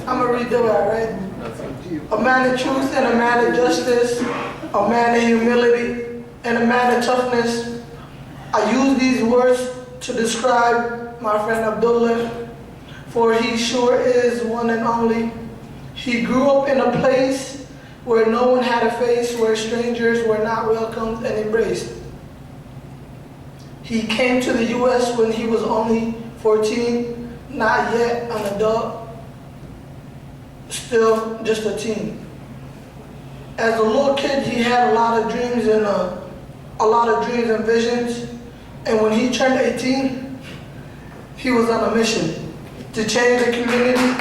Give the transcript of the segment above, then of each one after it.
I'm going to read the word, right? A man of truth and a man of justice, a man of humility and a man of toughness. I use these words to describe my friend Abdulle, for he sure is one and only. He grew up in a place where no one had a face, where strangers were not welcomed and embraced. He came to the U.S. when he was only 14, not yet an adult, still just a teen. As a little kid, he had a lot of dreams and visions. And when he turned 18, he was on a mission to change the community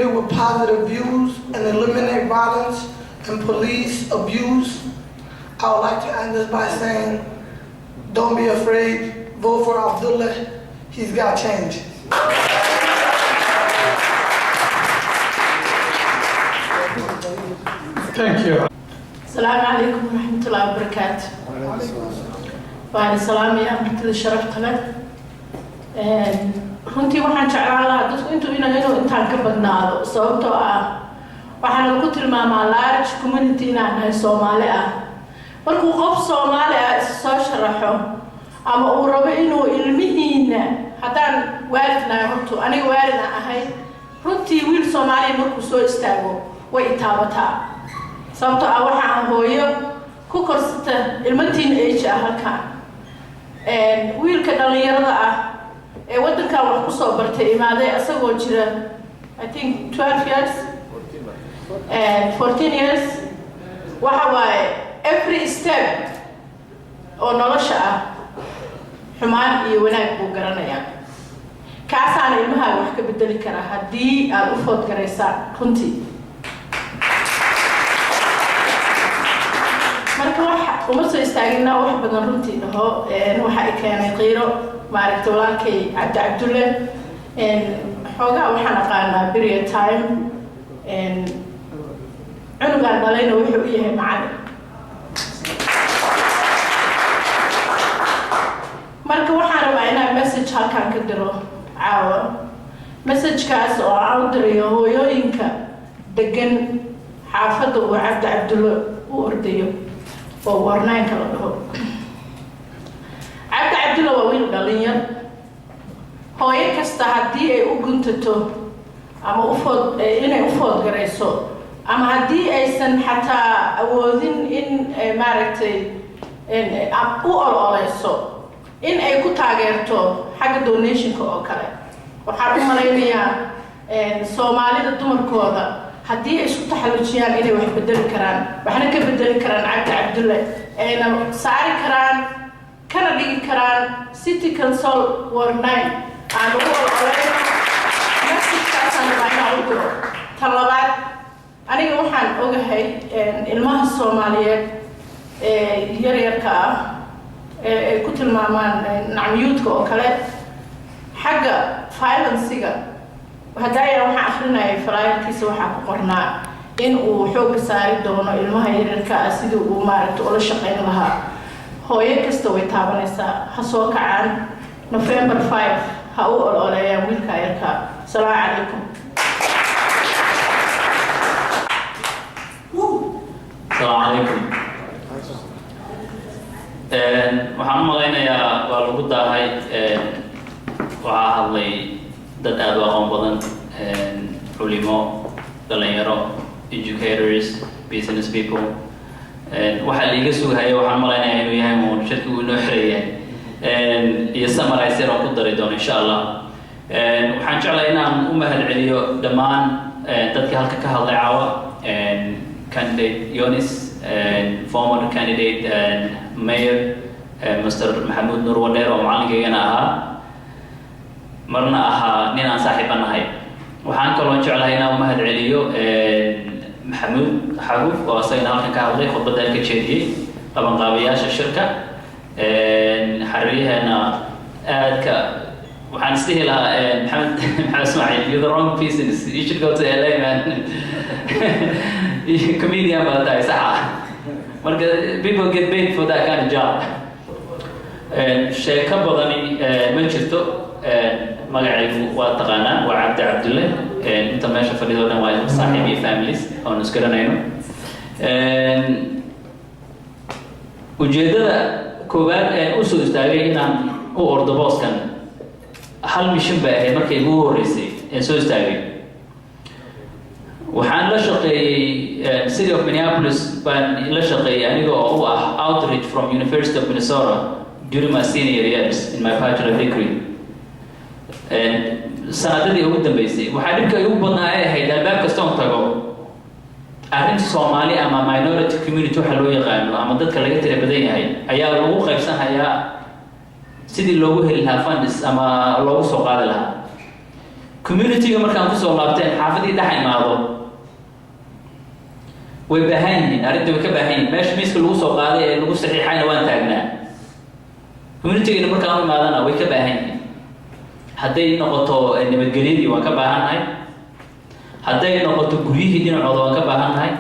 with positive views and eliminate violence and police abuse. I would like to end this by saying, don't be afraid, vote for Abdulle, he's got change. Thank you. السلام عليكم ورحمة الله وبركاته. وأنا سلام يا أمة الشرف قلت. runtii waxaan jeclaan lahaa dadku intuu intaan ka badnaado sababtoo ah waxaan lagu tilmaamaa large community inaan nahay Soomaali ah. Markuu qof Soomaali ah soo sharaxo ama uu rabo inuu ilmihiina haddaan waalidna horto aniga waalid ahay runtii wiil Soomaali markuu soo istaago way itaabataa. sababtoo ah waxaan hooyo ku korsata ilmatiin age ah halkaan wiilka dhalinyarada ah ee wadanka wax ku soo bartay imaaday asagoo jira I think 12 years 14 years waxa waaye every step oo nolosha ah xumaan iyo wanaag buu garanayaa kaasaan ilmaha wax ka bedeli kara haddii aad u food garaysaan runtii marka waxa uma soo istaagina wax badan runtii dhaho waxa ay keenay qiiro maaragtay walaalkay Abdi Abdulle xoogaa waxaan aqaanaa period time cunugan dhalayna wuxuu u yahay macallin marka waxaan rabaa inaan message halkaan ka diro caawa messagekaas oo aan u dirayo hooyooyinka degan xaafadda uu Abdi Abdulle u ordayo oo warnaanka la dhaho Abdi Abdulle waa wiil dhalinyar hooyo kasta haddii ay u guntato ama inay u food garayso ama haddii aysan xataa awoodin in maaragtay u ololeyso in ay ku taageerto xagga donationka oo kale waxaan u malaynayaa Soomaalida dumarkooda haddii ay isku taxallujiyaan inay wax bedeli karaan waxna ka bedeli karaan Abdi Abdulle ayna saari karaan kana dhigi karaan city council war 9 aan ugu ololeyno message-kaasaan rabaa u diro tan labaad aniga waxaan ogahay ilmaha Soomaaliyeed yaryarka ah ay ku tilmaamaan nacmiyuudka oo kale xagga violence-ga hadaya waxaan akhrinayay falaayirkiisa waxaa ku qornaa in uu xoog saari doono ilmaha yaryarka ah sidii uu maaragtay ula shaqayn lahaa hooyo kasta way taabanaysaa ha soo kacaan November 5 ha u ololeeyaan wiilka yarka. Salaamu calaykum. Salaamu calaykum. waxaan u malaynayaa waa lagu daahay waxaa hadlay dad aad u aqoon badan culimo dhalinyaro educators business people waxa la iga sugaya waxaan malaynayaa inuu yahay uun shirki uu inoo xireeyay iyo summarize oo ku dari doono insha Allah waxaan jeclahay inaan u mahadceliyo dhammaan dadka halka ka hadlay caawa candidate Yonis former candidate mayor Mr. Mahmoud Nur Wadeer oo macallinkayna ahaa marna ahaa nin aan saaxiib nahay waxaan kaloo jeclahay inaan u mahadceliyo Mahmoud Xaguuf oo asagana halkan ka hadlay khudbadda ka jeediyay qabanqaabiyaasha shirka xariiriyahana aadka waxaan isdihi lahaa Maxamed Ismaaciil you're the wrong person you should go to LA man comedian baa tahay saxa marka people get paid for that kind of job sheeko badani ma jirto magacaygu waa taqaanaa waa Abdi Abdulle inta meesha fadhido dhan waa saaxiib iyo families oo isgaranayno ujeedada koowaad ee u soo istaagay inaan u ordo booskan hal mission baa ahayd markay ugu horeysay ee soo istaagay waxaan la shaqeeyay City of Minneapolis baan la shaqeeyay aniga oo u ah outreach from University of Minnesota during my senior years in my bachelor degree sanadadii ugu dambeysay waxaa dhibka ugu badnaa ay ahayd albaab kasta oo tago arrin Soomaali ama minority community waxa loo yaqaano ama dadka laga tira badan yahay ayaa lagu qaybsanayaa sidii loogu heli lahaa funds ama loogu soo qaadi lahaa community-ga markaan ku soo laabteen xaafadii dhex imaado way baahan yihiin arrinta way ka baahan yihiin meesha miiska lagu soo qaaday ee lagu saxiixayna waan taagnaa community-ga markaan u imaadana way ka baahan yihiin hadday noqoto nabadgelyadii waan ka baahannahay hadday noqoto guryihii dhinacooda waan ka baahannahay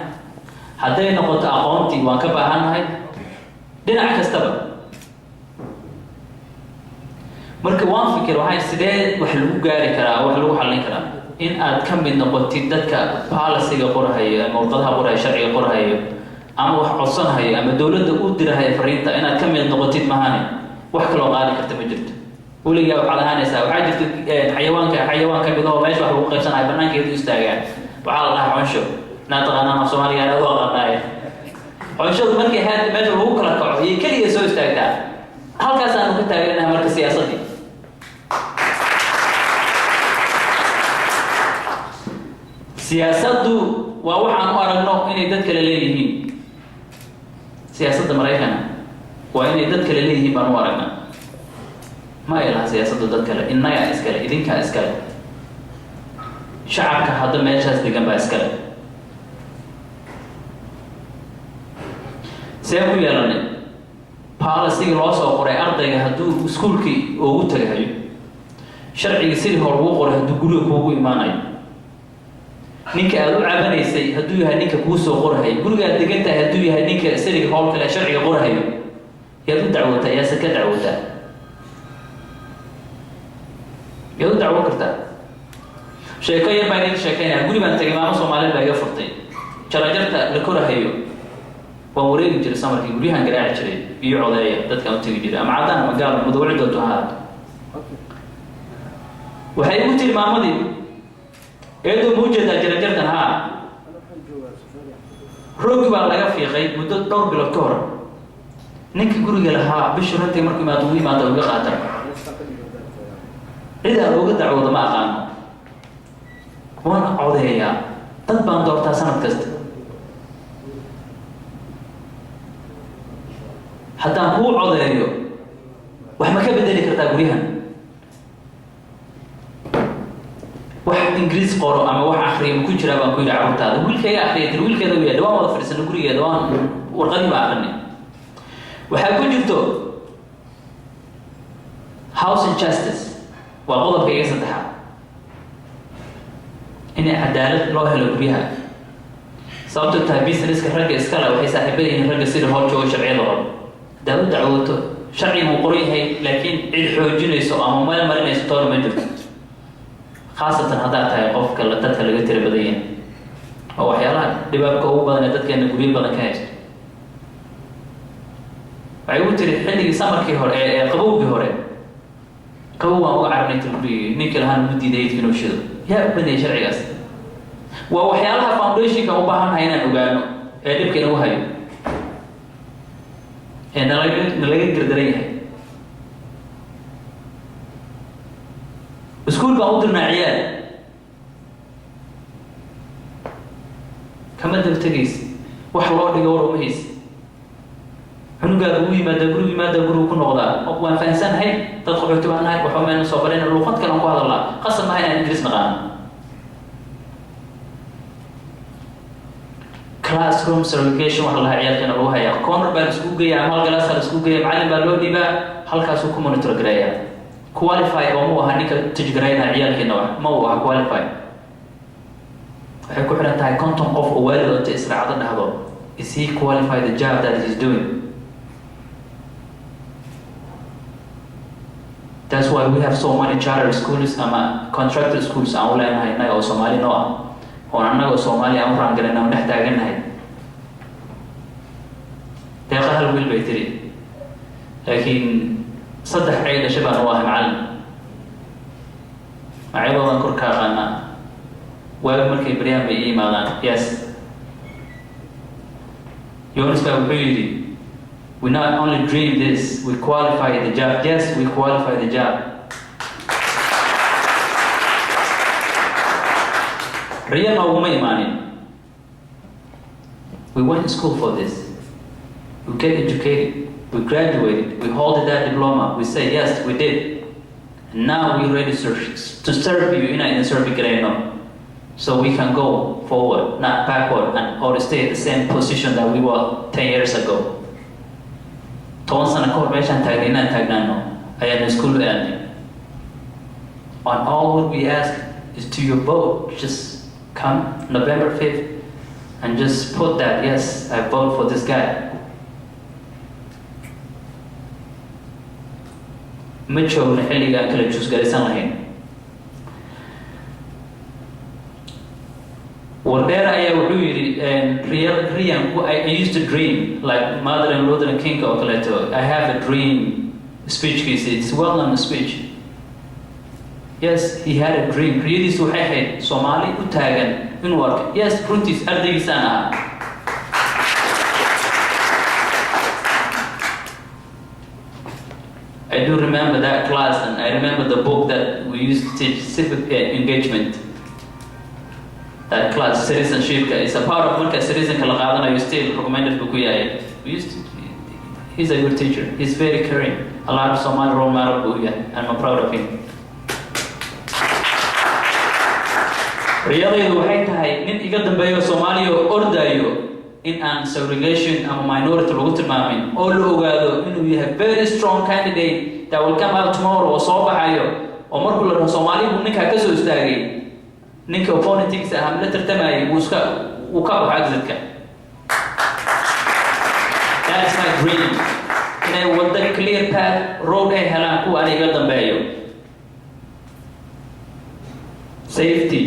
hadday noqoto aqoontii waan ka baahannahay dhinac kastaba marka waan fikir waxay sidee wax lagu gaari karaa wax lagu xallin karaa in aad ka mid noqotid dadka policy-ga qorahayo ama warqadaha qorahayo sharciga qorahayo ama wax codsanayo ama dawladda u dirahayo fariinta inaad ka mid noqotid mahane wax kaloo qaadi karta ma jirto weligaa waxaad ahaanaysaa waxaa jirta xayawaan ka mid oo meesha wax lagu qaybsanayo bannaankeedu istaagaan waxaa la dhahaa xonsho inaa taqaanaan af Soomaaliga aad u aqaanaaye xonshadu markay haad meesha lagu kala kaco iyo keliya soo istaagtaa halkaasaanu ka taaganahay marka siyaasadii siyaasaddu waa waxaan u aragno inay dad kale leeyihiin siyaasadda Mareykanka waa inay dad kale leeyihiin baan u aragnaa ma ay laha siyaasaddu dad kale innaga iskale idinkaa iskale shacabka hadda meeshaas degan baa iskale see ku yeelanay policy loo soo qoray ardayga hadduu iskuulkii ugu tagayo sharciga sidii hore ugu qoray hadduu guriga kuugu imaanayo ninka aad u cabanaysay hadduu yahay ninka kuu soo qorahayo guriga aad degan tahay hadduu yahay ninka sariga howl kale sharciga qorahayo yaad u dacwootaa yaase ka dacwootaa yaad u dacwo kartaa sheeko yar baan idin sheekaynaya guri baan tagay maamo Soomaaliyeed baa iga furtay jarajarta la korahayo waan wareegi jiray samarkii guryahan garaaci jiray iyo codeeya dadkan u tegi jiray ama cadaan ama gaal mudawacid oo tuhaa waxay ugu tiri maamadii eedo muujeedaa jarajartan haa roogi baa laga fiiqay muddo dhowr bilood ka hor ninka guriga lahaa bishu runtii markuu imaado ugu imaada uga qaata cidaa looga dacwooda ma aqaano waana codeeyaa dad baan doortaa sanad kasta haddaan kuu codeeyo wax ma ka bedeli kartaa guryahan wax ingiriis qoro ama wax akhriya ma ku jiraa baan ku yidhi carruurtaada wiilkayga akhriya tir wiilkeeda u yaadha waan wada fadhiisano gurigeeda waan warqadii baa aqrinay waxaa ku jirto house injustice waa qodobka iga saddexaad inay cadaalad loo helo guryaha sababtoo tahay businesska ragga iskale waxay saaxiibada yihiin ragga sida hor jooga sharciyada hor haddaad u dacwooto sharcigu uu qoran yahay laakiin cid xoojinayso ama meel marinayso toona ma jirto khaasatan haddaad tahay qofka dadka laga tira badan yahay oo waxyaalaha dhibaabka ugu badan ee dadkeena guryo badan ka haysto waxay ugu tiri xilligii samarkii hore ee qabowgii hore qabow waan uga carabnay tilgurigii ninkii lahaan ugu diiday inuu shido yaa u baneeyay sharcigaas waa waxyaalaha foundationka u baahannahay inaan ogaano ee dhibka inagu hayo ee nalaga gardaran yahay iskuul baan u dirnaa ciyaal kama daba tegaysa wax loo dhigo war uma haysa cunugaada ugu yimaada gurigu ku noqdaa waan fahansanahay dad qaxooti baan nahay waxba mayna soo barayna luuqad kale aan ku hadalnaa qasab maha inaan ingiriis naqaano classroom segregation waxa lahaa ciyaalkeena lagu hayaa corner baa la iskugu geeyaa ama hal galaasaa la iskugu geeyaa macallin baa loo dhibaa halkaasuu ku monitor gareeyaa qualify oo mu aha ninka tijgaraynaa ciyaalkeena wax ma uu aha qualify waxay ku xidhan tahay konton qof oo waalid oo israacdo dhahdo is he qualify the job that he is doing that's why we have so many charter schools ama contracted schools aan u leenahay innaga oo Soomaali noo ah oo annaga oo Soomaali aan u raangalayna oo dhex taaganahay deeqa hal wiil bay tiri laakiin saddex ay dhashay baan u ahay macallin macayadoodan kor ka aqaana waagi markay baryaan bay ii imaadaan yes Jonas baa wuxuu yidhi we not only dream this, we qualify the job. Yes, we qualify the job. Real money. We went to school for this. We get educated. We graduated. We hold that diploma. We say yes, we did. And now we're ready to serve you in a service so we can go forward, not backward, and or stay at the same position that we were 10 years ago. 10 sano ka hor meeshaan taagnaan taagnaano ayaan school aadnay. On all what we ask is to your vote. Just come November 5th and just put that yes, I vote for this guy. Ma joogna xilligaan kala juusgaraysan lahayn. Wardera ayaa wuxuu yidhi Rian, I used to dream like Martin Luther King oo kaleeto. I have a dream speech. It's well-known speech. Yes, he had a dream. Riyadiisu waxay ahayd Soomaali u taagan inuu arko. Yes, runtiis ardaygiisaan ahaa. I do remember that class, and I remember the book that we used to teach civic engagement. That class, citizenship, is a part of marka citizen kala qaadanayo still recommended book yahay. He's a good teacher. He's very caring. A lot of Somali role model book yahay, and I'm proud of him. Riyadaydu waxay tahay nin iga dambeeyo Soomaaliya oo ordayo in aan segregation ama minority lagu tilmaamin oo la ogaado inuu yahay very strong candidate that will come out tomorrow oo soo baxayo oo markuu la rabo Soomaaliya ninka ka soo istaagay ninka opponentiisa ah la tartamayay uu ka baxo exit-ka. That's my dream. Inay wada clear path road ay helaan kuwa aniga dambeeyo. Safety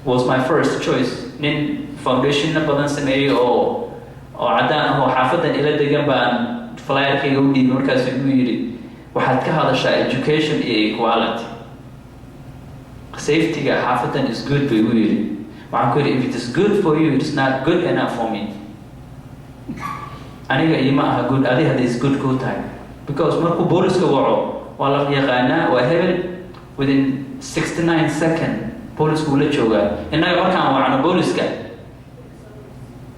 was my first choice. Nin foundation na badan sameeyay oo cadaan ah oo xaafadan ila degan baan flyer-kayga u dhiibay markaas uu yidhi waxaad ka hadashaa education iyo equality. Safety-ga xaafadan is good bay u yidhi. Waxaan ku yidhi if it is good for you, it is not good enough for me. Aniga ima aha good, adi hadda is good kuu tahay. Because markuu booliska waco waa la yaqaanaa waa hebel within 69 seconds boolisku la joogaa. Innaga markaan wacno booliska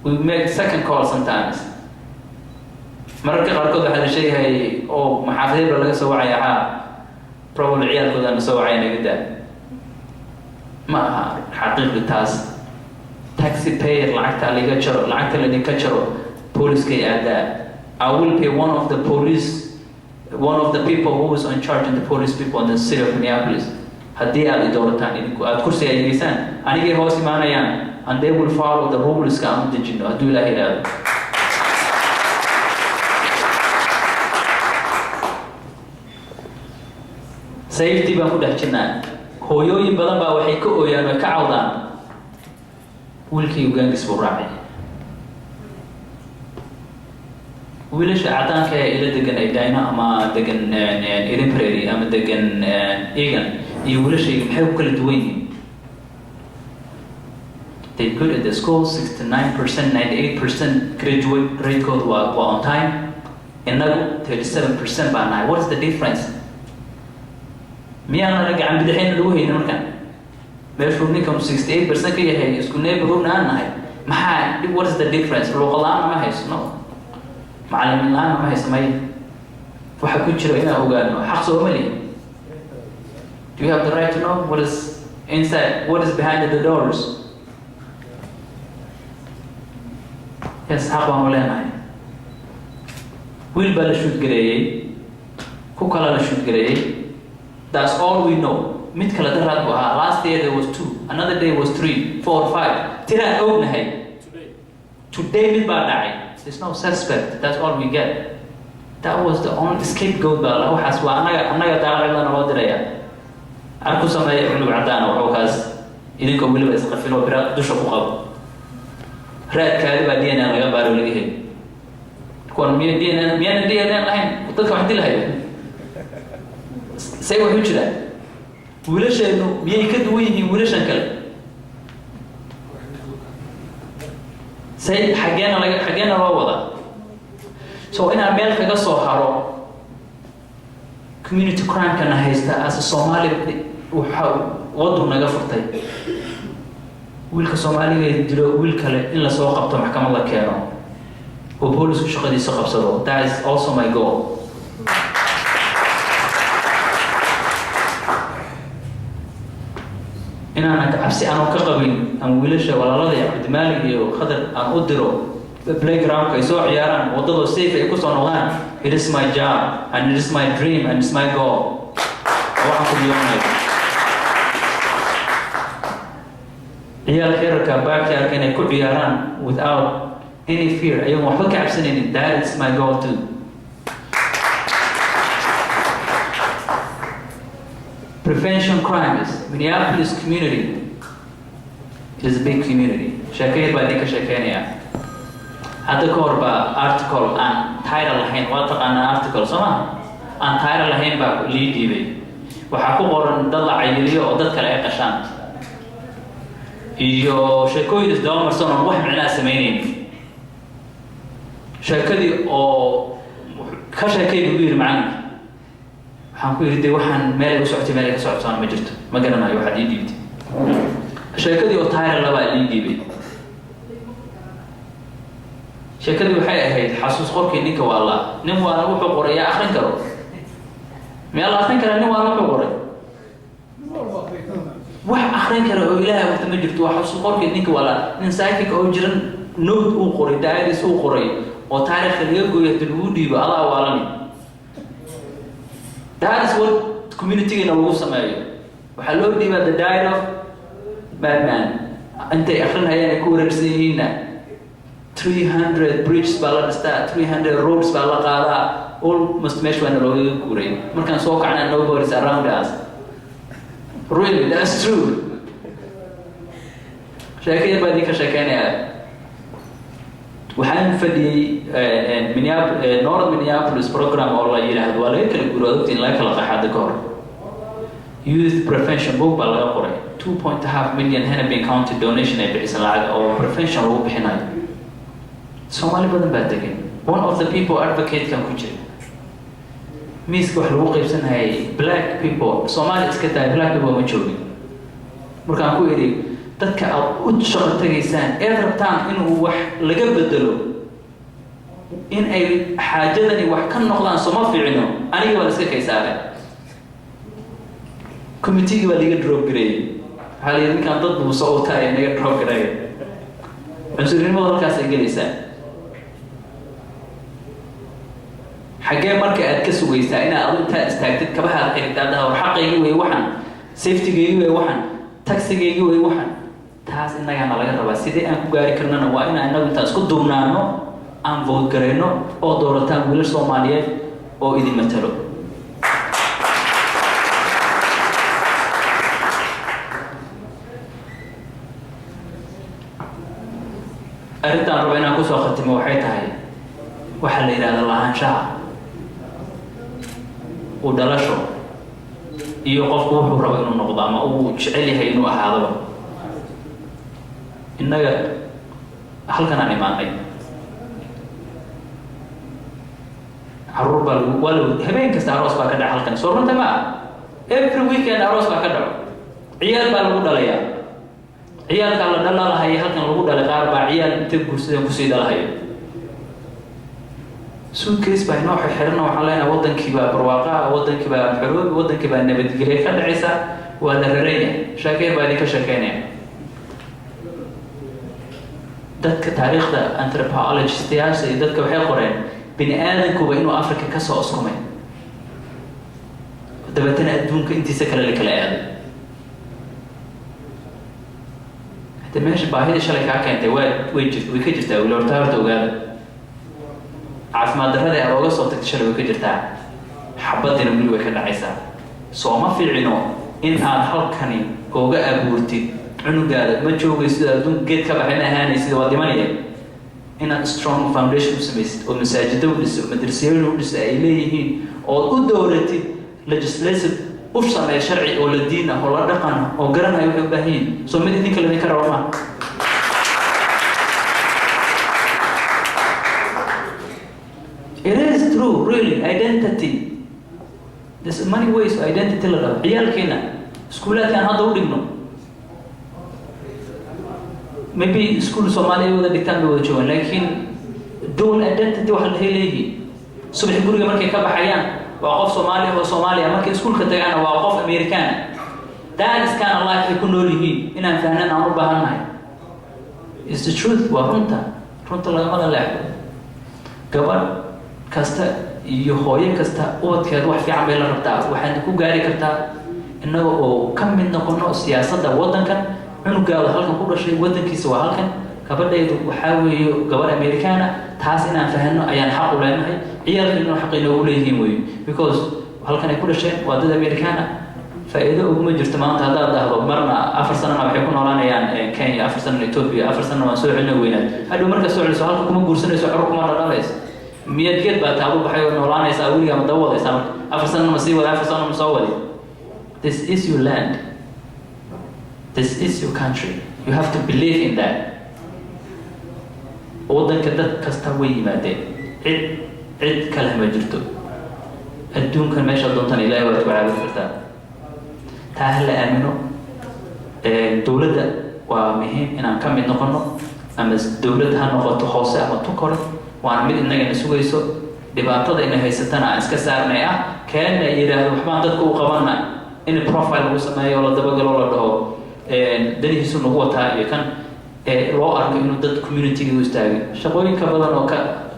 we make second call sometimes. Mararka qaarkood waxaa la sheegahay oo maxaafideedba laga soo wacaya probably ciyaalkooda na soo wacaya naga daa. Ma aha xaqiiqi taas. Taxi payer lacagta laga jaro, lacagta la ninka jaro booliska aadaa. I will pay one of the people who was in charge of the police people in the city of Minneapolis. Haddii aad doorataan idinku aad kursi ay yeesaan anigay hoos imaanayaan and they will follow the rules ka aan dejino hadduu Ilaahay yiraahdo. Safety baan ku dhex jirnaa. Hooyooyin badan baa waxay ka ooyaan oo ka cawdaan wiilkii ugaangis buu raacay. wiilasha cadaanka ee ila degan ay dayna ama degan Eden Prairie ama degan Egan iyo wiilashayga maxay ku kala duwan yihiin? They good at the school, 69%, 98% graduate rate code waa on time. Inagu 37% baa nahay. What is the difference? Miyaan la gacan bidixin lagu haynin markan? Meeshuu ninkan 68% ka yahay isku neighborhood aan nahay. Maxaa what is the difference? Luqadaan ma haysno. Macallin la'aan ma haysmay. Waxa ku jira inaan ogaano xaq Soomaali. Do you have the right to know what is inside, what is behind the doors? Yes, xaq baan u leenahay. Wiil baa la shoot gareeyay. Ku kala la shoot gareeyay. That's all we know. Mid kala daraad buu ahaa. Last year there was 2. Another day was 3, 4, 5. Tiraan ognahay. Today mid baa dhacay. There's no suspect. That's all we get. that was the only scapegoat baa la waxaas waa annaga daaqaydana loo diraya arku sameeya cunug cadaan wuxuu kaas idinkoo weliba isqafin oo biraad dusha ku qabo raadkaadi baa DNA laga baaro laga heli kuwan miyana DNA lahayn dadka wax dilahay say wax u jiraan wiilasheenu miyay ka duwan yihiin wiilashan kale say xageena loo wadaa so inaan meel kaga soo haro community crime-kana haysta as a Somali waxa wadu naga furtay wiilka Soomaaliga dilo wiil kale in la soo qabto maxkamad la keeno oo boolisku shaqadiisa qabsado. That is also my goal. inaan cabsi aan ka qabin aan wiilasha walaalada iyo Abdi iyo Khadar aan u diro playground ay soo ciyaaraan wadada safe ay ku soo noqdaan. It is my job and it is my dream and it's my goal. waxaan ku diyaarinahay ciyaalka backyard inay ku ciyaaraan without any fear ayaan waxba ka cabsanaynin. That is my goal too. Prevention crimes. Minneapolis community is a big community. Sheekay baa idinka sheekeynaya. Hadda ka hor baa article aan title lahayn waa taqaanaa article soo ma aan title lahayn baa lii dhiibay. waxaa ku qoran dad la cayiliyo oo dad kale ay qashaan iyo sheekooyin isdaba marsan oo wax macnaa sameynaynin. sheekadii oo ka sheekay buu yiri macalinka waxaan ku yiri waxaan meel u socotay meel ka socotaan ma jirto ma garanayo waxa ii dhiibtay. sheekadii oo title laba ii dhiibay. sheekadii waxay ahayd xasuus qorkii ninka waa nin waa wuxuu qoray akhrin karo meel akhrin kara nin waa wuxuu qoray wax akhrin kara oo ilaahay waqti ma jirto wax xasuus qorkii ninka waa nin psychic oo jiran note uu qoray diaries uu qoray oo taariikhda laga gooyay lagu dhiibo Allah waalani. That is what community in lagu sameeyo. waxaa loo dhiibaa the diary of madman intay akhrinayaan ku wareersan yihiin 300 bridges baa la dhistaa 300 roads baa la qaadaa almost meesha waa looga guuray markaan soo kacnaa nobody is around us. Really, that's true. sheekay baa idinka sheekeynaya. waxaan fadhiyay North Minneapolis program oo la yiraahdo waa laga kala guurado in la kala qaxada ka hor youth prevention book baa laga qoray 2.5 million Hennepin County donation ay bixisay lacag oo prevention lagu bixinayo. Somali badan baa degan. One of the people advocate kan ku jira miiska wax lagu qaybsanahay black people Somali iska tahay black people ma joogin. markaan ku iri dadka aad u shaqo tagaysaan ee rabtaan inuu wax laga bedelo in ay xaajadani wax ka noqdaan soo ma fiicino aniga waa iska kaysaaray. committee waa laga drop gareeyay. waxaa la yidhi ninkaan dad buu soo taay naga drop gareeyay. cunsurinimada halkaas ay gelaysaa. xagee marka aad ka sugaysaa inaad intaad istaagtid kabaha xigtaada oo xaqaygu way waxan safety-gaygu way waxan taxi-gaygu way waxan taas inagana laga rabaa. sidee aan ku gaari karnana waa in anagu intaan isku duubnaano aan vote gareyno oo doorataan wiilal Soomaaliyeed oo idin matalo. arrintan rabo inaan kusoo khatimo waxay tahay waxaa la yidhaahdaa lahaanshaha u dhalasho iyo qofku wuxuu rabo inuu noqdo ama uu jecel yahay inuu ahaado. innaga halkan aan imaanay caruur baa habeen kasta aroos baa ka dhaca halkan soo runta ma every weekend aroos baa ka dhaco ciyaal baa lagu dhalayaa. ciyaalka la dhalalahay halkan lagu dhalay qaar baa ciyaal inta guursadeen ku sii dhalahayo. suitcase baa inoo xirxirana waxaan leenahay wadankii baa barwaaqa wadankii baa xoroob wadankii baa nabadgelyo ka dhacaysa waa la raraya. sheekay baa idinka sheekeynaya. dadka taariikhda anthropologists iyo dadka waxay qoreen bini aadankuba inuu Afrika ka soo uskumay dabeetana adduunka intiisa kale la kala aaday. meesha baahida shalay ka keentay way ka jirtaa wili horta ogaada caafimaad darrada ee looga soo tagtay shalay way ka jirtaa xabadina weli way ka dhacaysaa soo ma fiicino in aad halkani uga abuurtid cunugaada ma joogaysid adduunka geed ka baxay ma ahaanaysid waa dhimanaya inaad strong foundation u samaysid oo masaajida u dhiso madrasooyin u dhiso ay leeyihiin oo u dowlatid legislative u sameeya sharci oo la diin ah oo la dhaqan oo garanayo waxay u baahan yihiin soo mid idinka ladinka rabo ma it is true really identity there's many ways to identity la dhabo ciyaalkeena iskuulaadkaan hadda u dhigno maybe school Soomaaliya wada dhigtaan bay wada joogaan laakiin dual identity waxa la leeyahay subax guriga markay ka baxayaan waa qof Soomaaliya markay iskuulka tagaana waa qof American that is kind of life ay ku nool yihiin inaan fahanaan aan u baahanahay is the truth waa runta lagama leexdo gabadh kasta iyo hooyo kasta ubadkeed wax fiican bay la rabtaa waxaad ku gaari kartaa innaga oo ka mid noqono siyaasadda waddankan cunugaada halkan ku dhashay waddankiisa waa halkan gabadhaydu waxaa weeye gabadh Americana taas inaan fahanno ayaan xaq u leenahay ciyaalkeenu xaq inoogu leeyihiin weeye because halkan ay ku dhasheen waa dad Americana faa'iido uguma jirto maanta haddaad dhahdo marna 4 sanana waxay ku noolaanayaan Kenya 4 sanana Ethiopia 4 sanana waan soo celin weynaa hadhow marka soo celiso halka kuma guursanayso carruur kuma dhalayso miyad geed baa taabo baxay oo noolaanaysa weliga ma dawadaysa 4 sanana ma sii wada 4 sanana ma soo wadi this is your land this is your country you have to believe in that waddanka dad kasta way yimaadeen cid kale ma jirto adduunkan meesha doontan ilaahay waad ku caabudi kartaa taa la aamino dowladda waa muhiim inaan ka mid noqono ama dowladda ha noqoto hoose ama tukore waana mid inagana sugayso dhibaatada inay haysatana aan iska saarnay ah keena yiraahdo waxbaan dadku u qabanaa in profile lagu sameeyo la dabagalo la dhaho danihiisu nagu wataa iyo kan loo arko inuu dad community-ga u istaagay shaqooyinka badan oo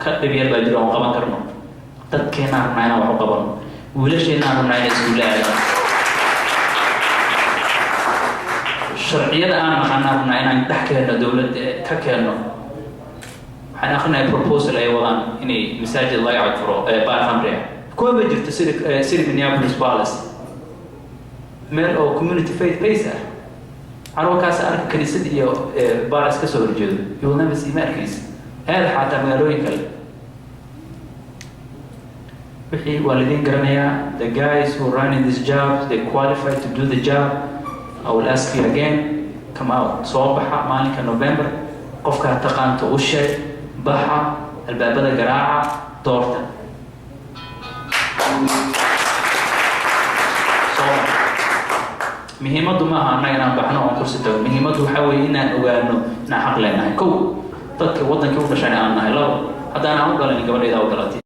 ka dhibiyar baa jira oo qaban karno dadkeena rabnaa inaan wax u qabano wiilasheena rabnaa inay iskuulla aadaan sharciyada aan naqaana rabnaa inaan dhex keenno dowladda ka keenno waxaan akhrinayaa proposal ay wadaan inay masaajid laga codfuro baar khamri ah kuwa ma jirto sida Minneapolis Palace meel oo community faith base ah carruurkaas arka kaniisad iyo baaras ka soo horjeedo you will never see markiis aad xataa magaalooyin kale wixii waalidiin garanayaa the guys who are running this job they qualified to do the job I will ask you again come out soo baxa maalinka November qofka taqaanto u sheeg baxa albaabada garaaca doorta muhiimadu maaha annaga inaan baxno oo kursi tago muhiimadu waxaa weeye inaan ogaano inaan xaq leenahay kow dadka waddanka u dhashay aan nahay labo haddaan aan u dhalan gabadhayda u dhalatay